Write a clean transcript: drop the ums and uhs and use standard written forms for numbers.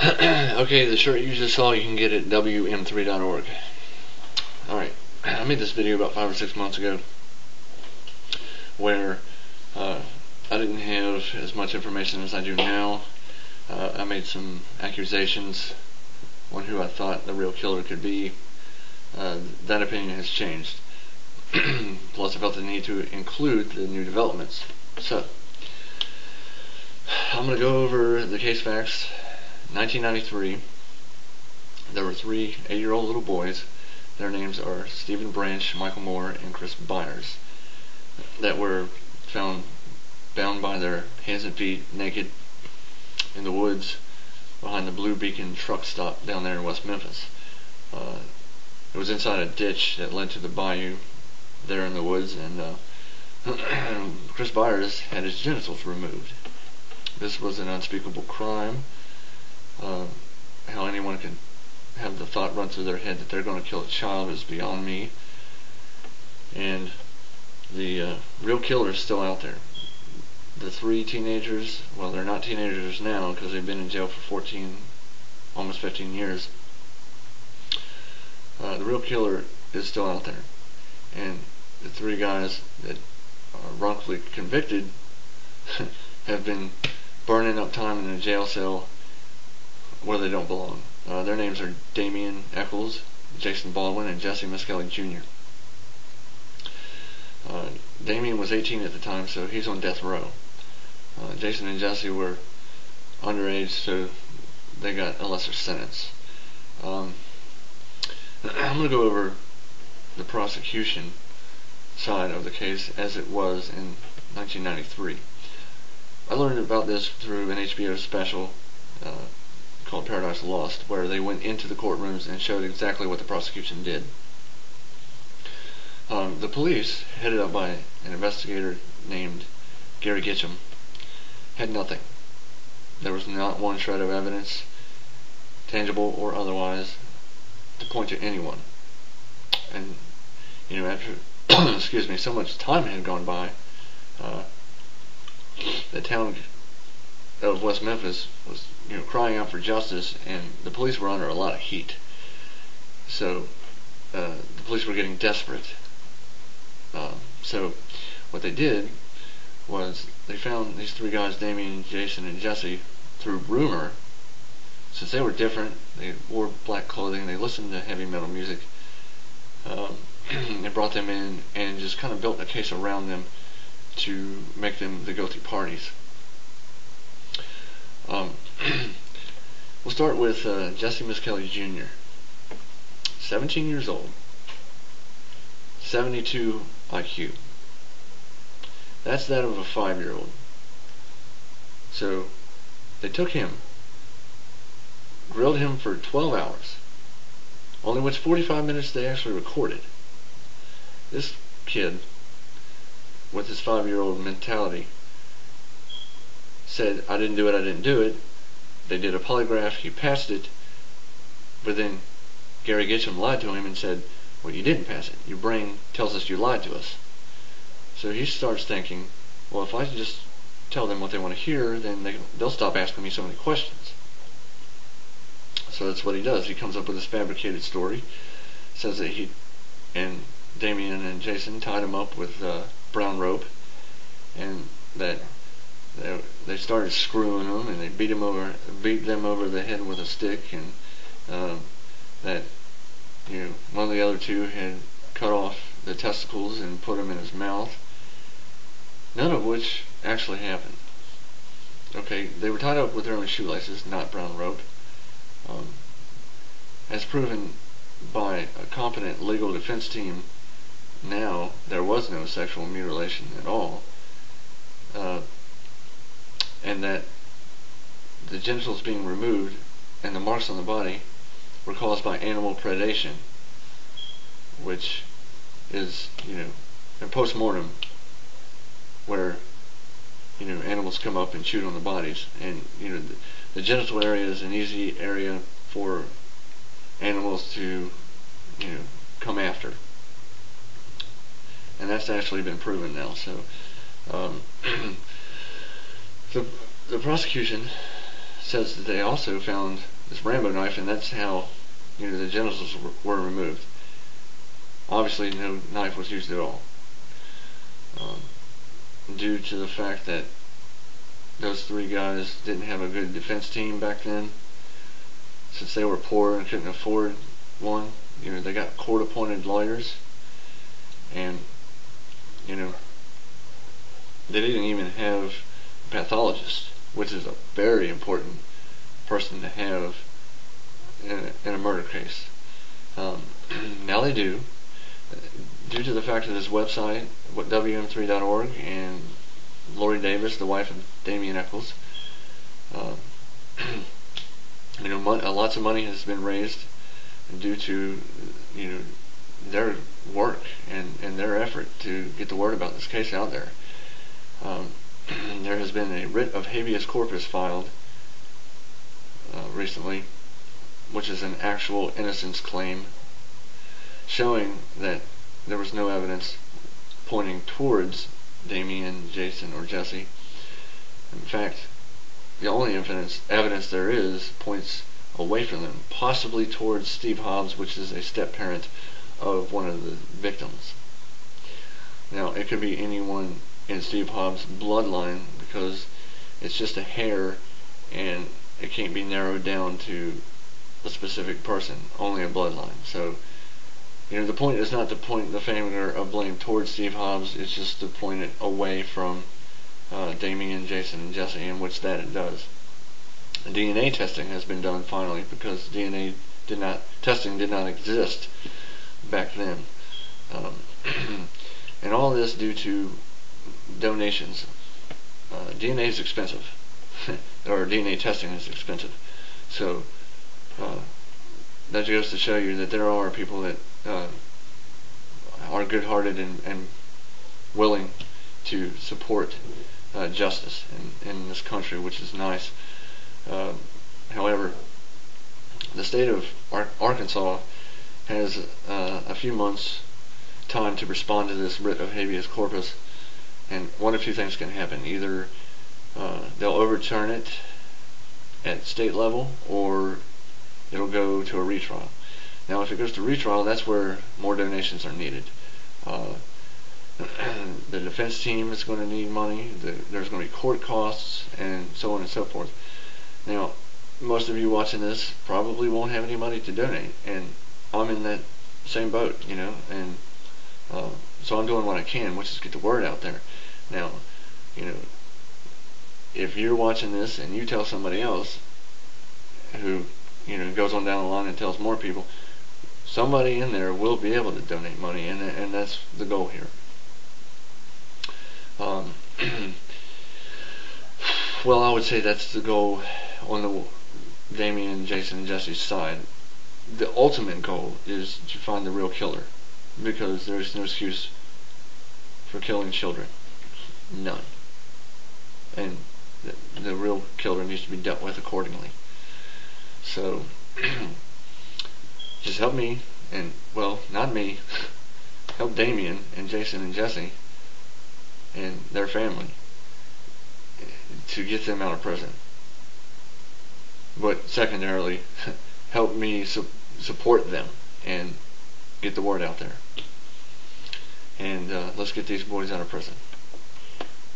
Okay, the shirt you just saw you can get at wm3.org. Alright, I made this video about 5 or 6 months ago where I didn't have as much information as I do now. I made some accusations on who I thought the real killer could be. That opinion has changed. Plus I felt the need to include the new developments. So, I'm going to go over the case facts. 1993, there were 3 8-year-old little boys. Their names are Stephen Branch, Michael Moore, and Chris Byers, that were found bound by their hands and feet, naked, in the woods behind the Blue Beacon truck stop down there in West Memphis. It was inside a ditch that led to the bayou there in the woods, and Chris Byers had his genitals removed. This was an unspeakable crime. How anyone can have the thought run through their head that they're going to kill a child is beyond me. And the real killer is still out there. The 3 teenagers, well, they're not teenagers now because they've been in jail for 14, almost 15 years. The real killer is still out there. And the 3 guys that are wrongfully convicted have been burning up time in a jail cell where they don't belong. Their names are Damian Eccles, Jason Baldwin, and Jesse Miskelly Jr. Damian was 18 at the time, so he's on death row. Jason and Jesse were underage, so they got a lesser sentence. I'm going to go over the prosecution side of the case as it was in 1993. I learned about this through an HBO special called Paradise Lost, where they went into the courtrooms and showed exactly what the prosecution did. The police, headed up by an investigator named Gary Gitcham, had nothing. There was not one shred of evidence, tangible or otherwise, to point to anyone. And, after excuse me, so much time had gone by, the town of West Memphis was, crying out for justice, and the police were under a lot of heat. So the police were getting desperate. So what they did was they found these 3 guys, Damian, Jason, and Jesse, through rumor. Since they were different, they wore black clothing, they listened to heavy metal music. They brought them in and just kind of built a case around them to make them the guilty parties. We'll start with Jesse Miskelly Jr. 17 years old, 72 IQ. That's that of a 5-year-old. So they took him, grilled him for 12 hours, only which 45 minutes they actually recorded. This kid, with his 5-year-old mentality, said, I didn't do it. They did a polygraph, he passed it, but then Gary Gitcham lied to him and said, well, you didn't pass it. Your brain tells us you lied to us. So he starts thinking, well, if I just tell them what they want to hear, then they'll stop asking me so many questions. So that's what he does. He comes up with this fabricated story, says that he and Damian and Jason tied him up with brown rope, and that they started screwing him, and they beat them over the head with a stick, and that one of the other 2 had cut off the testicles and put them in his mouth. None of which actually happened. Okay, they were tied up with their own shoelaces, not brown rope. As proven by a competent legal defense team, now there was no sexual mutilation at all. And that the genitals being removed and the marks on the body were caused by animal predation, which is, a post-mortem where, animals come up and shoot on the bodies, and, the genital area is an easy area for animals to, come after. And that's actually been proven now, so, the prosecution says that they also found this Rambo knife, and that's how the genitals were removed. Obviously, no knife was used at all, due to the fact that those three guys didn't have a good defense team back then. Since they were poor and couldn't afford one, they got court-appointed lawyers, and they didn't even have a pathologist, which is a very important person to have in a murder case. Now they do, due to the fact of this website, WM3.org, and Lori Davis, the wife of Damien Eccles. Lots of money has been raised due to their work and their effort to get the word about this case out there. There has been a writ of habeas corpus filed recently, which is an actual innocence claim, showing that there was no evidence pointing towards Damien, Jason, or Jesse. In fact, the only evidence there is points away from them, possibly towards Steve Hobbs, which is a step-parent of one of the victims. Now, it could be anyone in Steve Hobbs' bloodline, because it's just a hair, and it can't be narrowed down to a specific person, only a bloodline. So, the point is not to point the finger of blame towards Steve Hobbs, it's just to point it away from Damien, Jason, and Jesse, in which that it does. DNA testing has been done finally, because DNA testing did not exist back then. And all this due to donations. DNA is expensive, or DNA testing is expensive. So that goes to show you that there are people that are good-hearted and willing to support justice in this country, which is nice. However, the state of Arkansas has a few months' time to respond to this writ of habeas corpus, and one of two things can happen. Either they'll overturn it at state level, or it'll go to a retrial. Now, if it goes to retrial, that's where more donations are needed. The defense team is going to need money. There's going to be court costs, and so on and so forth. Now, most of you watching this probably won't have any money to donate, and I'm in that same boat, and so I'm doing what I can, which is get the word out there. Now, if you're watching this and you tell somebody else who, goes on down the line and tells more people, somebody in there will be able to donate money, and that's the goal here. Well, I would say that's the goal on the Damien, Jason, and Jesse's side. The ultimate goal is to find the real killer, because there's no excuse for killing children. None. And the real killer needs to be dealt with accordingly. So, just help me, and, well, not me, help Damien and Jason and Jesse and their family to get them out of prison. But secondarily, help me support them and get the word out there. And let's get these boys out of prison.